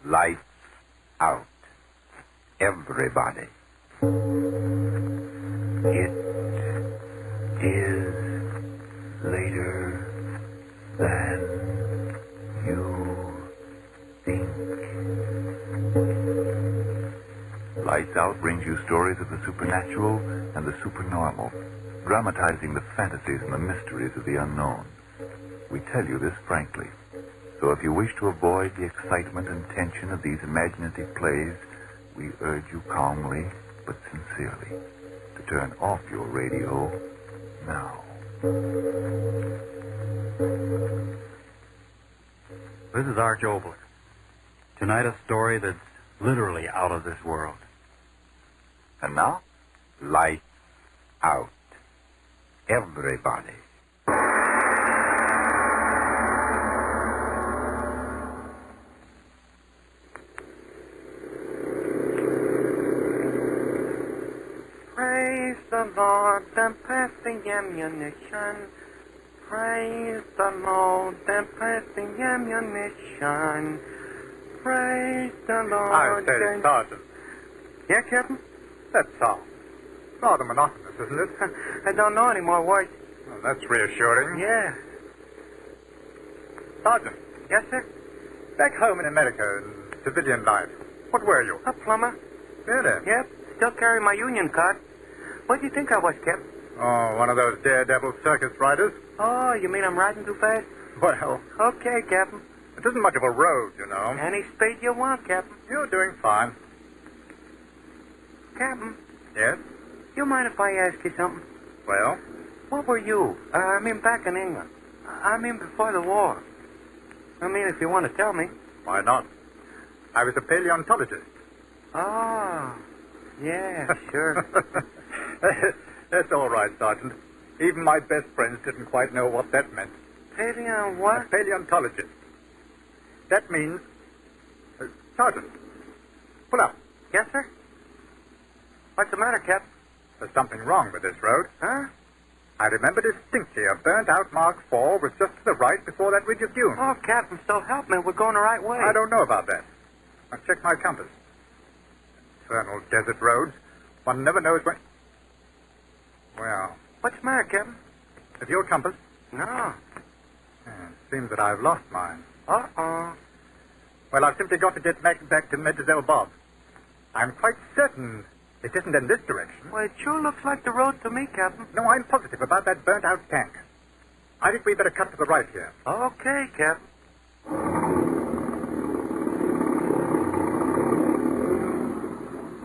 Lights out. Everybody. It is later than you think. Lights Out brings you stories of the supernatural and the supernormal, dramatizing the fantasies and the mysteries of the unknown. We tell you this frankly. So if you wish to avoid the excitement and tension of these imaginative plays, we urge you calmly but sincerely to turn off your radio now. This is Arch Obler. Tonight a story that's literally out of this world. And now, lights out. Everybody. Praise the Lord and pass the ammunition. Praise the Lord and pass the ammunition. Praise the Lord. I say, Sergeant. Yeah, Captain? That's all. Rather monotonous, isn't it? I don't know any more words. Well, that's reassuring. Yeah. Sergeant, Yes, sir? back home in America, in civilian life, what were you? A plumber. Really? Yep. Still carry my union card. What do you think I was, Cap? Oh, one of those daredevil circus riders? Oh, you mean I'm riding too fast? Well, Okay, Captain. it isn't much of a road, you know. Any speed you want, Captain. You're doing fine. Captain, Yes? you mind if I ask you something? Well? What were you? I mean, back in England. I mean, before the war. I mean, if you want to tell me. Why not? I was a paleontologist. Oh, yeah, sure. That's all right, Sergeant. Even my best friends didn't quite know what that meant. Paleo what? A paleontologist. That means... Sergeant, pull up. Yes, sir? What's the matter, Cap? There's something wrong with this road. Huh? I remember distinctly a burnt-out Mark IV was just to the right before that ridge of dune. Oh, Captain, so help me. We're going the right way. I don't know about that. I'll check my compass. Infernal desert roads. One never knows when... Well, What's the matter, Captain? have your compass? No. It seems that I've lost mine. Uh-oh. Well, I've simply got to get back to Medjazelle Bob. I'm quite certain it isn't in this direction. Well, it sure looks like the road to me, Captain. No, I'm positive about that burnt-out tank. I think we'd better cut to the right here. Okay, Captain.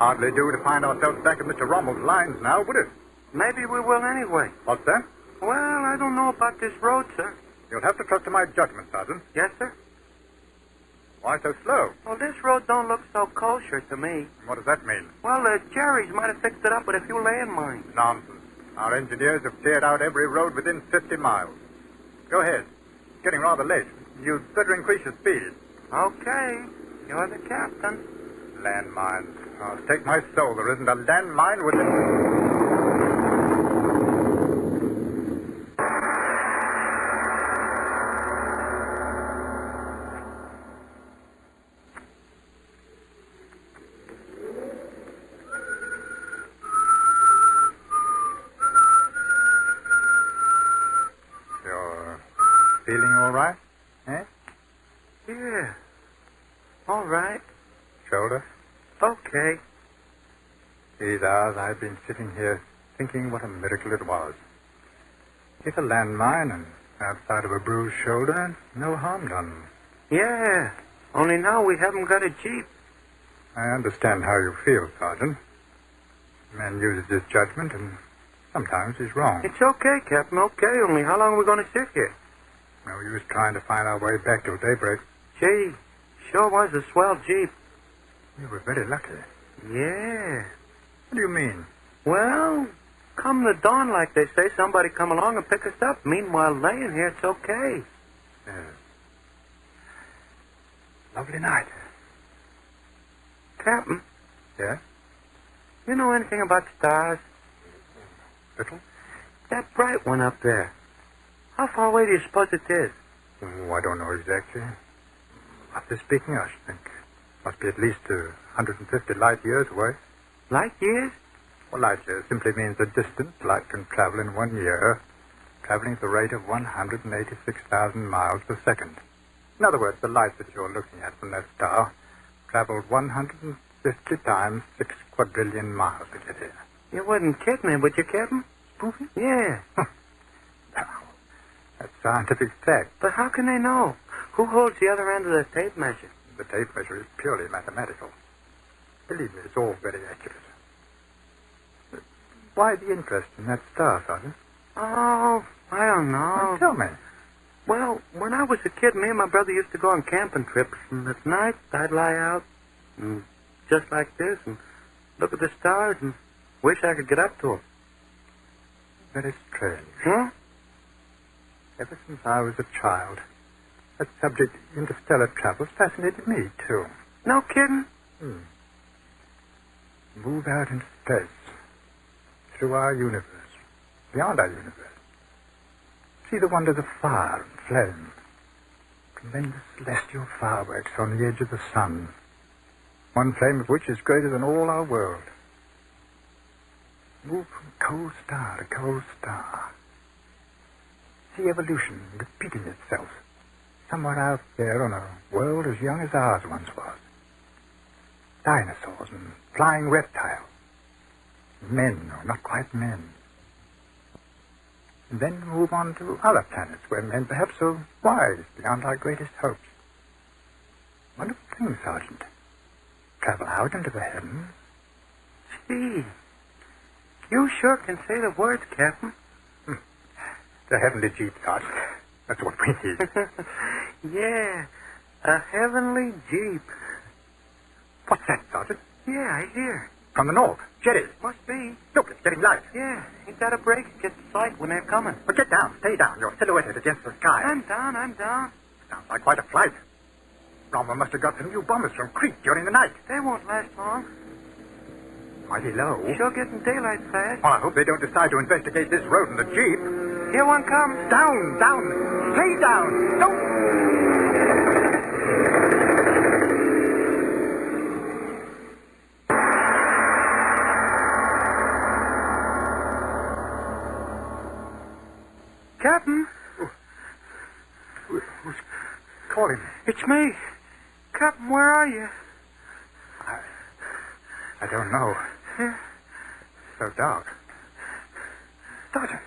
Hardly do to find ourselves back in Mr. Rommel's lines now, would it? Maybe we will anyway. What's that? Well, I don't know about this road, sir. You'll have to trust to my judgment, Sergeant. Yes, sir? Why so slow? Well, this road don't look so kosher to me. What does that mean? Well, the Jerry's might have fixed it up with a few landmines. Nonsense. Our engineers have cleared out every road within 50 miles. Go ahead. It's getting rather late. You'd better increase your speed. Okay. You're the captain. Landmines. Oh, take my soul, there isn't a landmine within... Feeling all right? Eh? Yeah. All right. Shoulder? Okay. These hours I've been sitting here thinking what a miracle it was. Hit a landmine and outside of a bruised shoulder, no harm done. Yeah. Only now we haven't got a jeep. I understand how you feel, Sergeant. Man uses his judgment and sometimes he's wrong. It's okay, Captain. Okay. Only how long are we going to sit here? No use trying to find our way back till daybreak. Gee, sure was a swell jeep. You were very lucky. Yeah. What do you mean? Well, come the dawn, like they say, somebody come along and pick us up. Meanwhile, laying here, it's okay. Yes. Lovely night. Captain, Yes? you know anything about stars? Little? That bright one up there. How far away do you suppose it is? Oh, I don't know exactly. After speaking, I should think Must be at least 150 light years away. Light years? Well, light years simply means the distance light can travel in 1 year, traveling at the rate of 186,000 miles per second. In other words, the light that you're looking at from that star traveled 150 times 6 quadrillion miles to get here. You wouldn't kid me, would you, Captain? Spoofy? Yeah. That's scientific fact. But how can they know? Who holds the other end of the tape measure? The tape measure is purely mathematical. Believe me, it's all very accurate. Why the interest in that star, Sergeant? Oh, I don't know. Well, tell me. Well, when I was a kid, me and my brother used to go on camping trips, and at night I'd lie out, and just like this, and look at the stars, and wish I could get up to them. Very strange. Huh? Ever since I was a child, that subject, interstellar travel, fascinated me, too. No kidding? Move out into space, through our universe, beyond our universe. See the wonders of fire and flame, tremendous celestial fireworks on the edge of the sun, one flame of which is greater than all our world. Move from cold star to cold star. See evolution repeating itself somewhere out there on a world as young as ours once was. Dinosaurs and flying reptiles. Men, or not quite men. And then move on to other planets where men perhaps are wise beyond our greatest hopes. Wonderful thing, Sergeant. Travel out into the heavens. Gee, you sure can say the words, Captain. The heavenly jeep, Sergeant. That's what we need. Yeah, a heavenly jeep. What's that, Sergeant? Yeah, I hear. From the north. Jetty. Must be. Look, it's getting light. Yeah, ain't that a break? It gets light when they're coming. Well, get down. Stay down. You're silhouetted against the sky. I'm down. Sounds like quite a flight. Rommel must have got some new bombers from Crete during the night. They won't last long. Mighty low. Sure getting daylight fast. Well, I hope they don't decide to investigate this road in the jeep. Here one comes. Down. Stay down. Don't. Captain, Who's calling me? it's me. Captain, where are you? I don't know. Yeah. So dark. Sergeant,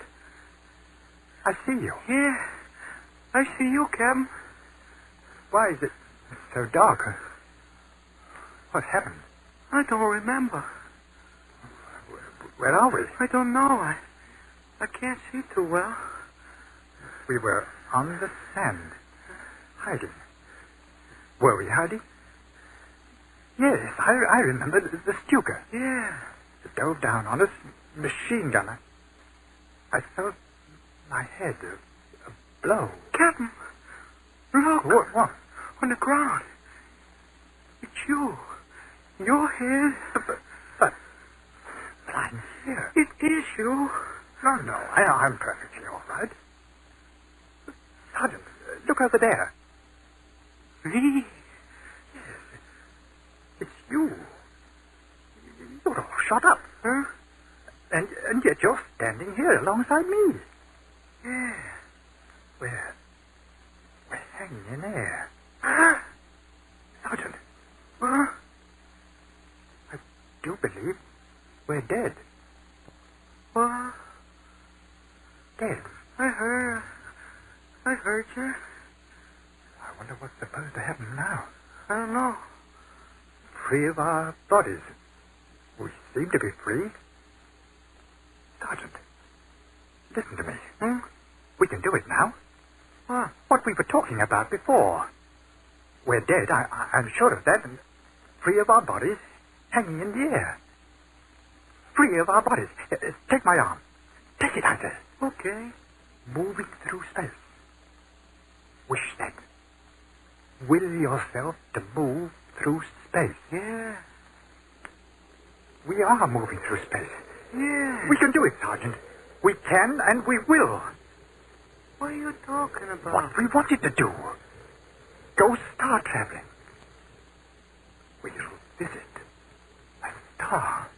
I see you. Yeah, I see you, Captain. Why is it so dark? What happened? I don't remember. Where are we? I don't know. I can't see too well. We were on the sand, hiding. Were we hiding? Yes, I remember the Stuka. Yeah. It dove down on us, machine gun. I felt my head, a blow. Captain, look. What? On the ground. It's you. Your head. But lying here. It is you. No, I'm perfectly all right. Sergeant, look over there. Me? It's you. You're all shot up. Huh? And yet you're standing here alongside me. Yeah. We're hanging in air. Huh? Sergeant, Huh? I do believe we're dead. What? Dead. I heard you. I wonder what's supposed to happen now. I don't know. Free of our bodies. We seem to be free. Sergeant, listen to me. We can do it now. What? What we were talking about before. We're dead, I'm sure of that, and free of our bodies, hanging in the air. Free of our bodies. Take my arm. Take it, I said. Okay. Moving through space. Wish that. Will yourself to move through space. Yeah. We are moving through space. Yeah. We can do it, Sergeant. We can and we will. What are you talking about? What we wanted to do. Go star traveling. is it? A star.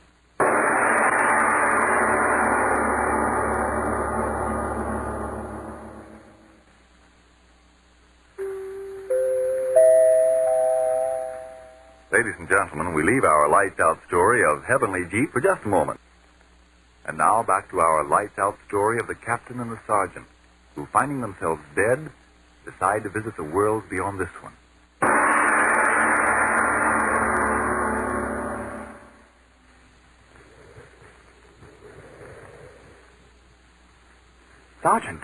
Ladies and gentlemen, we leave our lights out story of Heavenly Jeep for just a moment. And now back to our lights out story of the captain and the sergeant, who, finding themselves dead, decide to visit the worlds beyond this one. Sergeant,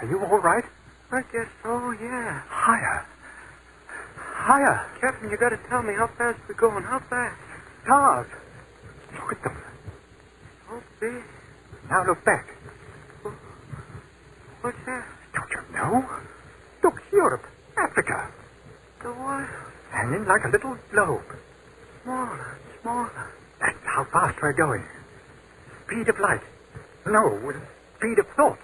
are you all right? I guess so, yeah. Higher. Higher. Captain, you gotta tell me how fast we're going. How fast? Stars. Look at them. Oh, big. Now look back. What's that? Don't you know? Look, Europe, Africa. The what? Hanging like a little globe. Smaller, smaller. That's how fast we're going. Speed of light. No, speed of thought.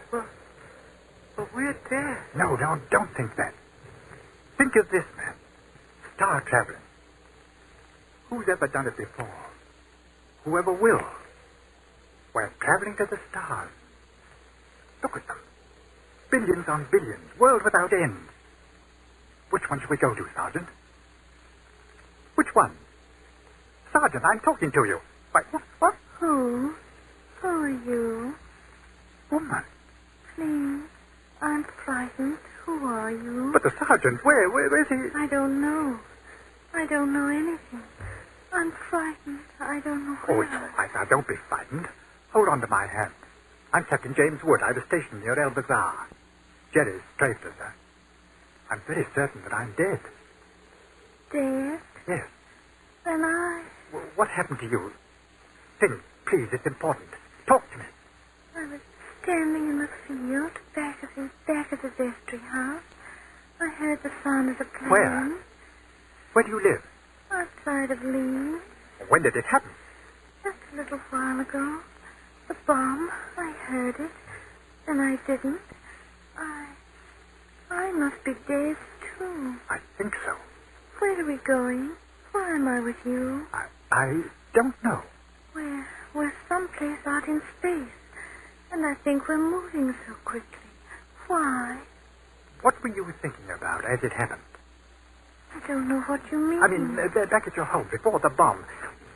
But we're dead. No, don't think that. Think of this, man. Star traveling. Who's ever done it before? Whoever will. We're traveling to the stars. Look at them. Billions on billions. World without end. Which one should we go to, Sergeant? Which one? Sergeant, I'm talking to you. Why, what? Who? Who are you? Woman. Please, I'm frightened. Who are you? But the sergeant, where is he? I don't know. I don't know anything. I'm frightened. I don't know Oh, where. it's all right. Now, don't be frightened. Hold on to my hand. I'm Captain James Wood. I was stationed near El Bazaar. Jerry's strafed us, sir. I'm very certain that I'm dead. Dead? Yes. Then I... What happened to you? Think, please. It's important. Talk to me. I was standing in the field back of the vestry house. I heard the sound of a plane. Where? Where do you live? Outside of Leeds. When did it happen? Just a little while ago. The bomb. I heard it. And I didn't. I must be dead, too. I think so. Where are we going? Why am I with you? I don't know. We're someplace out in space. And I think we're moving so quickly. Why? What were you thinking about as it happened? I don't know what you mean. I mean, back at your home, before the bomb.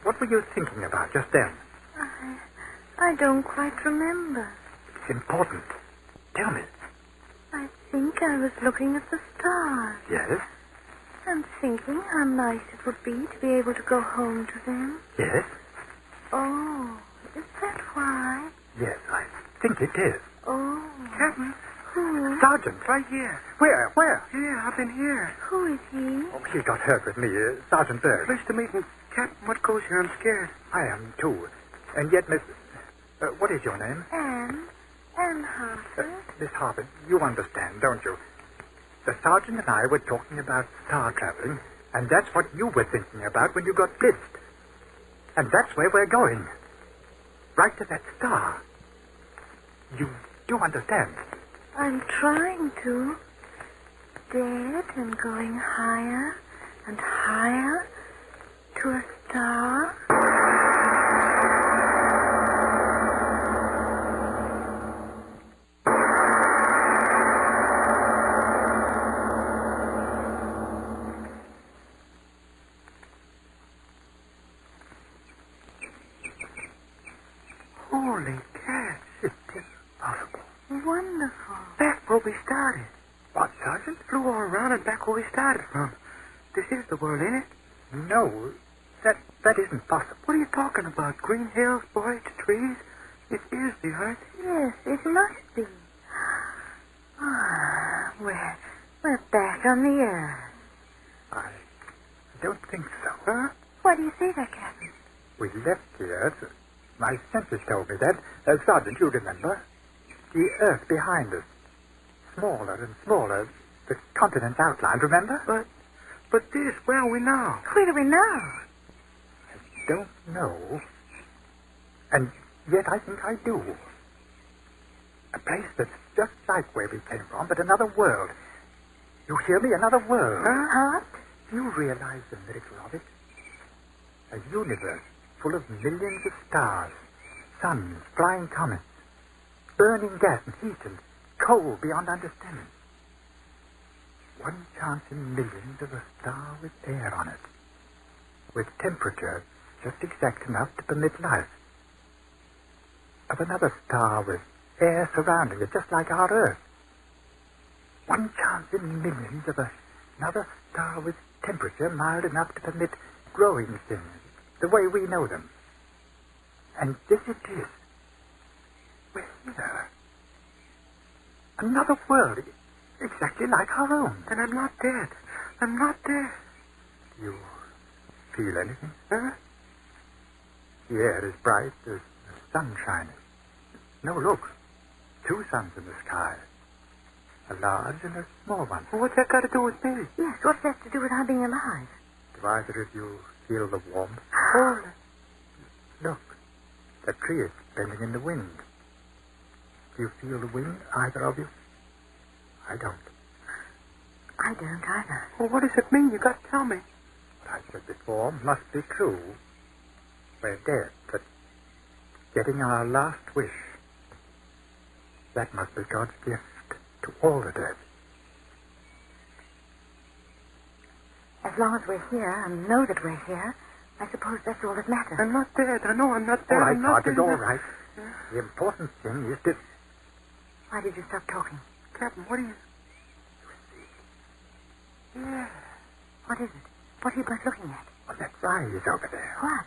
What were you thinking about just then? I don't quite remember. It's important. Tell me. I think I was looking at the stars. Yes? And thinking how nice it would be to be able to go home to them. Yes? Oh, is that why? Yes, I think it is. Oh. Captain, Who? Sergeant. right here. Where? Here, I've been here. Who is he? Oh, he got hurt with me, Sergeant Berg. Pleased to meet you. Captain, what goes here? I'm scared. I am, too. And yet, Miss... what is your name? Anne Harper. Miss Harper, you understand, don't you? The sergeant and I were talking about star traveling, and that's what you were thinking about when you got blitzed. And that's where we're going. Right to that star. You do understand? I'm trying to. Dead and going higher and higher to a star. Holy cats. It is possible. Wonderful. Back where we started. What, Sergeant? Flew all around and back where we started from. This is the world, ain't it? No, that isn't possible. What are you talking about? Green hills, bright trees? It is the earth. Yes, it must be. We're back on the earth. I don't think so. Huh? Why do you say that, Captain? We left the Earth. My senses told me that. Sergeant, you remember. The Earth behind us. Smaller and smaller. The continents outlined, remember? But this, where are we now? Where are we now? I don't know. And yet I think I do. A place that's just like where we came from, but another world. You hear me? Another world. What? Do you realize the miracle of it? A universe full of millions of stars, suns, flying comets, burning gas and heat and coal beyond understanding. One chance in millions of a star with air on it, with temperature just exact enough to permit life. Of another star with air surrounding it, just like our Earth. One chance in millions of another star with temperature mild enough to permit growing things the way we know them. And this it is. We're here. Another world, exactly like our own. And I'm not dead. I'm not dead. Do you feel anything? Huh? The air is bright, there's the sun shining. No, look. 2 suns in the sky. A large and a small one. Well, what's that got to do with me? Yes, what's that to do with our being alive? Do either of you feel the warmth? Oh, Look. The tree is bending in the wind. Do you feel the wind, either of you? I don't. I don't either. well, what does it mean? You got to tell me. What I said before must be true. We're dead, but getting our last wish. That must be God's gift to all the dead. As long as we're here and know that we're here, I suppose that's all that matters. I'm not dead. I know I'm not dead. All right, I'm not Sergeant, dead. all right. The important thing is to... Why did you stop talking? Captain, what are you... Yeah. What is it? What are you both looking at? Well, that rise over there. What?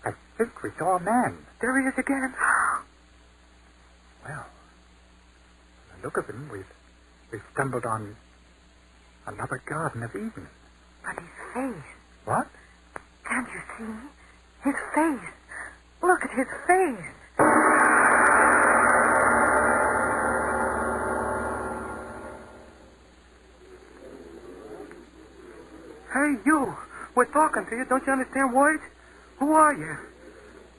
I think we saw a man. There he is again. Well, from the look of him, we've stumbled on another Garden of Eden. But his face. What? Can't you see? His face. Look at his face. Hey, you. We're talking to you. Don't you understand words? Who are you?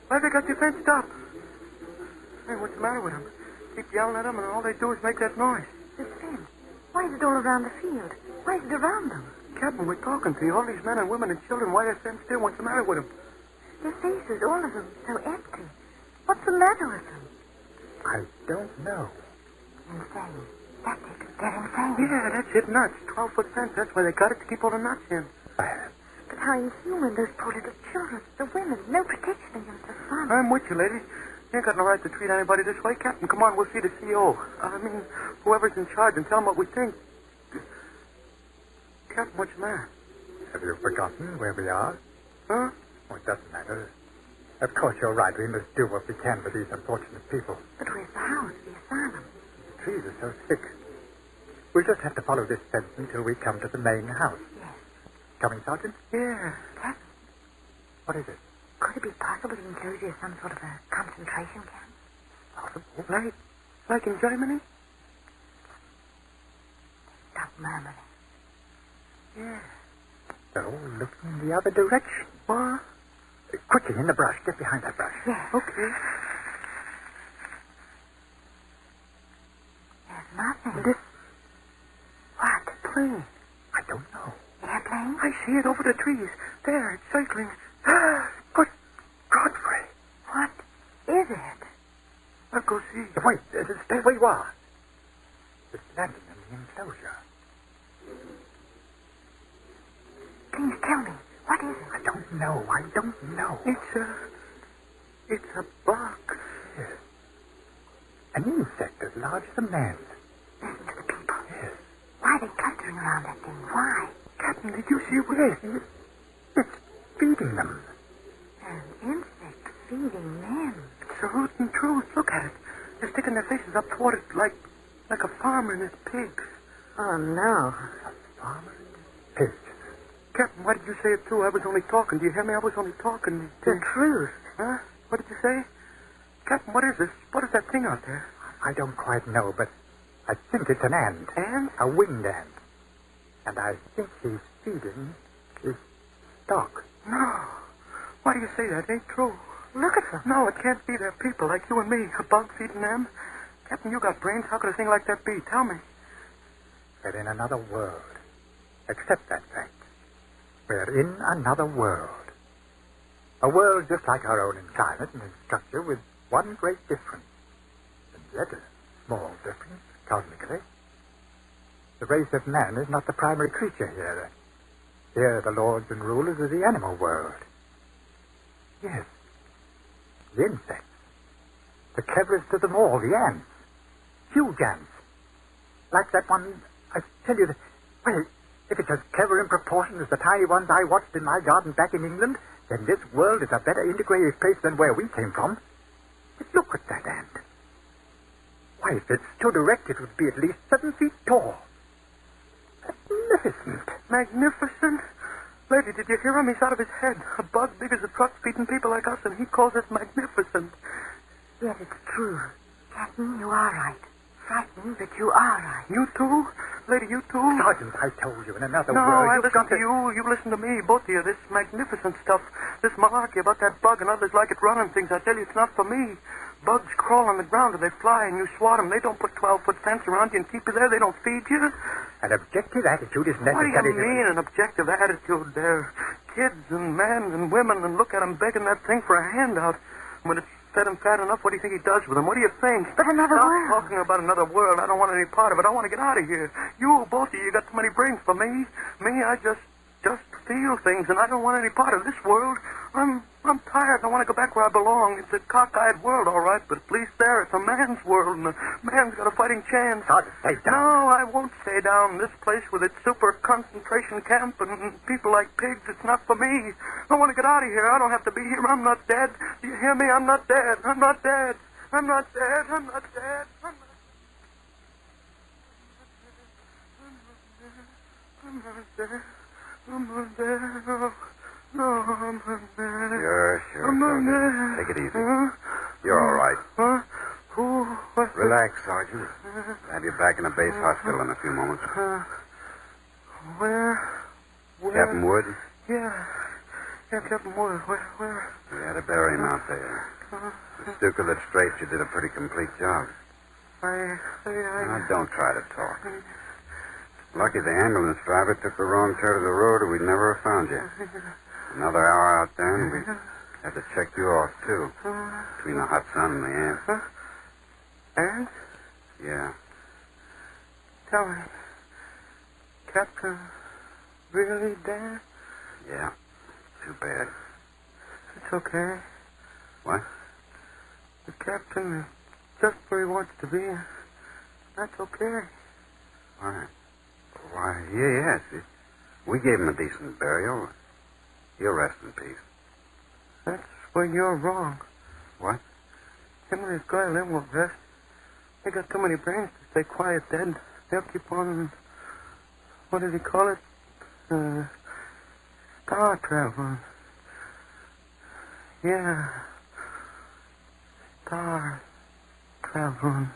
Why they got you fenced up? Hey, what's the matter with them? Keep yelling at them, and all they do is make that noise. The fence. Why is it all around the field? Why is it around them? Captain, we're talking to you. All these men and women and children, why are they fenced in? What's the matter with them? Their faces, all of them, so empty. What's the matter with them? I don't know. Insane. That's it. They're insane. Yeah, that's it, nuts. 12-foot fence. That's why they got it, to keep all the nuts in. But how inhuman, those poor little children, the women, no protection against the sun. I'm with you, lady. You ain't got no right to treat anybody this way. Captain, come on, we'll see the CO. I mean, whoever's in charge, and tell him what we think. Captain, what's the matter? Have you forgotten where we are? Huh? Oh, it doesn't matter. Of course, you're right. We must do what we can for these unfortunate people. But where's the house, the asylum? The trees are so thick. We'll just have to follow this fence until we come to the main house. Yes. Coming, Sergeant? Yeah. Captain, What is it? could it be possible the enclosure is some sort of a concentration camp? Possible? Like in Germany? Stop murmuring. Yeah. They're all looking in the other direction. What? Quickly, in the brush. Get behind that brush. Yes. Okay. There's nothing. This What? plane. I don't know. Airplane? I see it over the trees. There, it's circling. Good Godfrey. What is it? I'll go see. Wait, stay where you are. It's landing in the enclosure. Please tell me. What is it? I don't know. It's a box. Yes. An insect as large as a man. Listen to the people. Yes. Why are they clustering around that thing? Why? Captain, did you see it? Yes. It's feeding them. An insect feeding men. It's a rootin' truth. Look at it. They're sticking their faces up toward it like a farmer and his pigs. Oh, no. Farmer and pigs. Captain, why did you say it too? I was only talking. Do you hear me? I was only talking. The truth. Huh? What did you say? Captain, what is this? What is that thing out there? I don't quite know, but I think it's an ant. Ant? A winged ant. And I think he's feeding his stock. No. Why do you say that? It ain't true. Look at them. No, it can't be. They're people like you and me. A bug feeding them. Captain, you got brains. How could a thing like that be? Tell me. We're in another world. Accept that fact. We're in another world. A world just like our own in climate and in structure, with one great difference, and yet a small difference cosmically. The race of man is not the primary creature here. Here the lords and rulers of the animal world. Yes, the insects. The cleverest of them all, the ants. Huge ants. Like that one, I tell you, well, if it's as clever in proportion as the tiny ones I watched in my garden back in England, then this world is a better integrated place than where we came from. But look at that ant. Why, if it stood erect, it would be at least 7 feet tall. Magnificent. Magnificent? Lady, did you hear him? He's out of his head. A bug big as a truck feeding people like us, and he calls us magnificent. Yes, it's true. Captain, you are right. Frightened, but you are right. You too? Lady, you too? Sergeant, I told you, in another No, world, I you've listen got to you. You listen to me, both of you. This magnificent stuff, this malarkey about that bug and others like it running things, I tell you, it's not for me. Bugs crawl on the ground or they fly and you swat them. They don't put 12-foot fence around you and keep you there. They don't feed you. An objective attitude is What necessary. do you mean, an objective attitude? They're kids and men and women, and look at them begging that thing for a handout. When it's fed him fat enough, what do you think he does with them? What do you think? But another Stop world. talking about another world. I don't want any part of it. I want to get out of here. You, both of you, got too many brains for me. Me, I just feel things, and I don't want any part of this world. I'm tired, and I want to go back where I belong. It's a cockeyed world, all right, but at least there it's a man's world, and a man's got a fighting chance. Sergeant, stay down. No, I won't stay down. This place with its super concentration camp and people like pigs, it's not for me. I want to get out of here. I don't have to be here. I'm not dead. Do you hear me? I'm not dead. I'm not dead. I'm not dead. I'm not dead. I'm not dead. I'm not dead. No, I'm not dead. Sure, I'm not Sergeant. dead. Take it easy. You're all right. Huh? Who? What? Relax, Sergeant. I'll have you back in the base hospital in a few moments. Where? Captain Wood, Yeah, Captain Wood. Where? we had to bury him out there. The Stuka that straight, you did a pretty complete job. Now, don't try to talk. Lucky the ambulance driver took the wrong turn of the road, or we'd never have found you. Another hour out there, and we'd have to check you off, too. Between the hot sun and the ants. And? Yeah. Tell me, Captain really dead? Yeah. Too bad. It's okay. What? The captain is just where he wants to be. That's okay. Why? Why, yes. We gave him a decent burial. He'll rest in peace. That's where you're wrong. What? Him and his guy Lynn will rest. They got too many brains to stay quiet dead. They'll keep on, what did he call it? Star traveling. Yeah. Star traveling.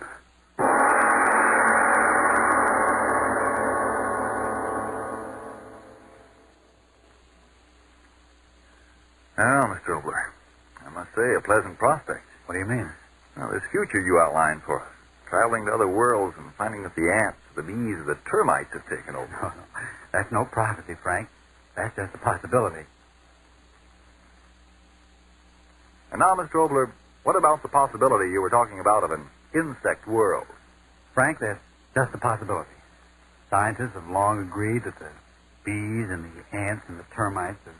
Now, Mr. Obler, I must say, a pleasant prospect. What do you mean? Now, this future you outlined for us, traveling to other worlds and finding that the ants, the bees, the termites have taken over. No. That's no prophecy, Frank. That's just a possibility. And now, Mr. Obler, what about the possibility you were talking about of an insect world? Frank, that's just a possibility. Scientists have long agreed that the bees and the ants and the termites have,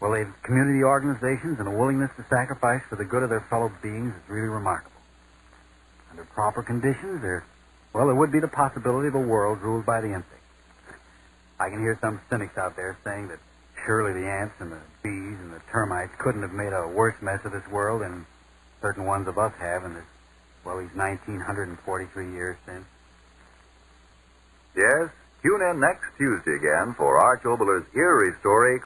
well, they've community organizations and a willingness to sacrifice for the good of their fellow beings is really remarkable. Under proper conditions, there would be the possibility of a world ruled by the insects. I can hear some cynics out there saying that surely the ants and the bees and the termites couldn't have made a worse mess of this world than certain ones of us have in this, these 1,943 years since. Yes, tune in next Tuesday again for Arch Obler's eerie story.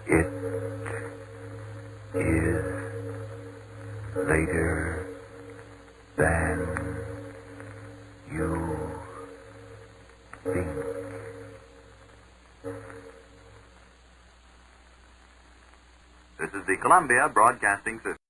It is later than you think. This is the Columbia Broadcasting System.